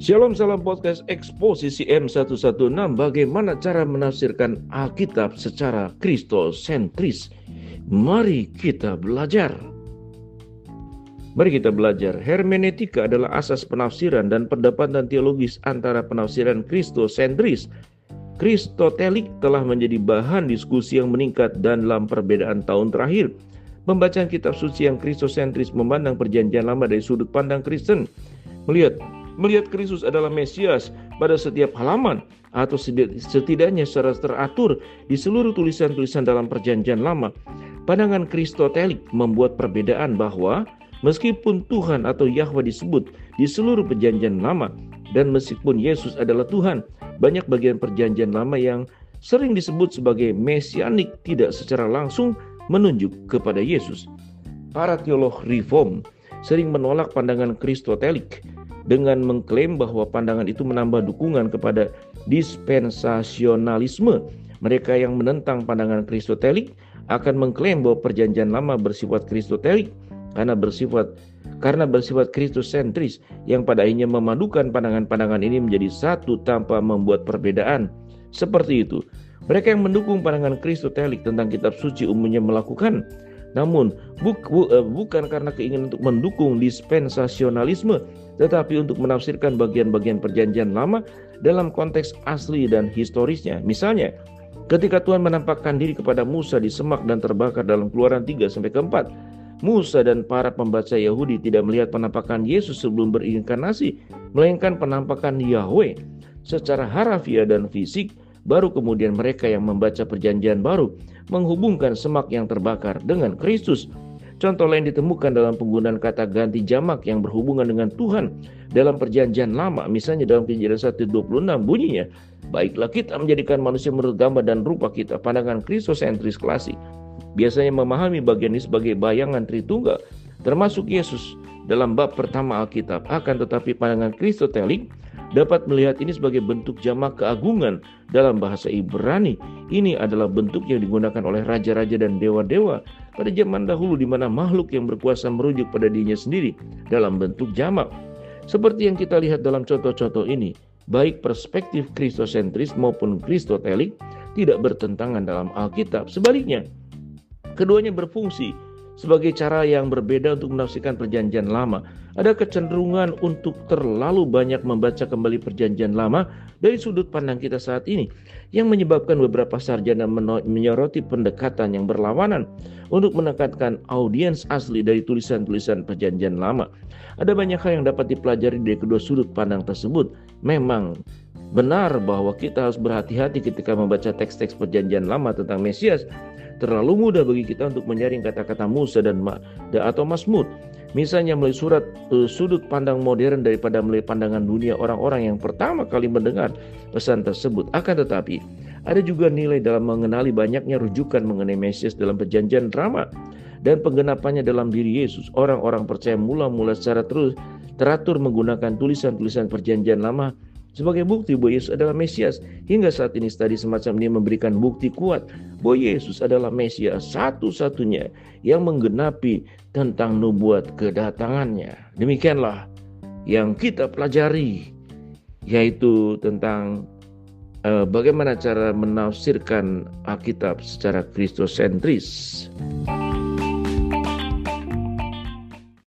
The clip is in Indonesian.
Shalom, salam podcast Eksposisi M116. Bagaimana cara menafsirkan Alkitab secara kristosentris? Mari kita belajar. Hermeneutika adalah asas penafsiran dan pendekatan teologis antara penafsiran kristosentris. Kristotelik telah menjadi bahan diskusi yang meningkat dan dalam perbedaan tahun terakhir. Pembacaan kitab suci yang kristosentris memandang perjanjian lama dari sudut pandang Kristen. Melihat Kristus adalah Mesias pada setiap halaman atau setidaknya secara teratur di seluruh tulisan-tulisan dalam perjanjian lama. Pandangan kristotelik membuat perbedaan bahwa meskipun Tuhan atau Yahweh disebut di seluruh perjanjian lama dan meskipun Yesus adalah Tuhan, banyak bagian perjanjian lama yang sering disebut sebagai mesianik tidak secara langsung menunjuk kepada Yesus. Para teolog reform sering menolak pandangan kristotelik dengan mengklaim bahwa pandangan itu menambah dukungan kepada dispensasionalisme. Mereka yang menentang pandangan kristotelik akan mengklaim bahwa perjanjian lama bersifat kristotelik karena bersifat kristosentris yang pada akhirnya memadukan pandangan-pandangan ini menjadi satu tanpa membuat perbedaan. Seperti itu, mereka yang mendukung pandangan kristotelik tentang kitab suci umumnya melakukan, namun bukan karena keinginan untuk mendukung dispensasionalisme, tetapi untuk menafsirkan bagian-bagian perjanjian lama dalam konteks asli dan historisnya. Misalnya, ketika Tuhan menampakkan diri kepada Musa di semak dan terbakar dalam Keluaran 3-4, Musa dan para pembaca Yahudi tidak melihat penampakan Yesus sebelum berinkarnasi, melainkan penampakan Yahweh secara harafiah dan fisik. Baru kemudian mereka yang membaca perjanjian baru menghubungkan semak yang terbakar dengan Kristus. Contoh lain ditemukan dalam penggunaan kata ganti jamak yang berhubungan dengan Tuhan dalam perjanjian lama. Misalnya dalam Kejadian 1:26 bunyinya, baiklah kita menjadikan manusia menurut gambar dan rupa kita. Pandangan kristosentris klasik biasanya memahami bagian ini sebagai bayangan Tritunggal, termasuk Yesus dalam bab pertama Alkitab. Akan tetapi pandangan kristotelik dapat melihat ini sebagai bentuk jamak keagungan dalam bahasa Ibrani. Ini adalah bentuk yang digunakan oleh raja-raja dan dewa-dewa pada zaman dahulu, di mana makhluk yang berkuasa merujuk pada dirinya sendiri dalam bentuk jamak. Seperti yang kita lihat dalam contoh-contoh ini, baik perspektif kristosentris maupun kristotelik tidak bertentangan dalam Alkitab. Sebaliknya, keduanya berfungsi sebagai cara yang berbeda untuk menafsirkan perjanjian lama. Ada kecenderungan untuk terlalu banyak membaca kembali perjanjian lama dari sudut pandang kita saat ini, yang menyebabkan beberapa sarjana menyoroti pendekatan yang berlawanan untuk menekankan audiens asli dari tulisan-tulisan perjanjian lama. Ada banyak hal yang dapat dipelajari dari kedua sudut pandang tersebut. Memang benar bahwa kita harus berhati-hati ketika membaca teks-teks perjanjian lama tentang Mesias. Terlalu mudah bagi kita untuk menyaring kata-kata Musa atau Mazmur, misalnya melalui sudut pandang modern daripada melalui pandangan dunia orang-orang yang pertama kali mendengar pesan tersebut. Akan tetapi, ada juga nilai dalam mengenali banyaknya rujukan mengenai Mesias dalam perjanjian lama dan penggenapannya dalam diri Yesus. Orang-orang percaya mula-mula secara teratur menggunakan tulisan-tulisan perjanjian lama sebagai bukti bahwa Yesus adalah Mesias. Hingga saat ini studi semacam ini memberikan bukti kuat bahwa Yesus adalah Mesias satu-satunya yang menggenapi tentang nubuat kedatangannya. Demikianlah yang kita pelajari, yaitu tentang bagaimana cara menafsirkan Alkitab secara kristosentris.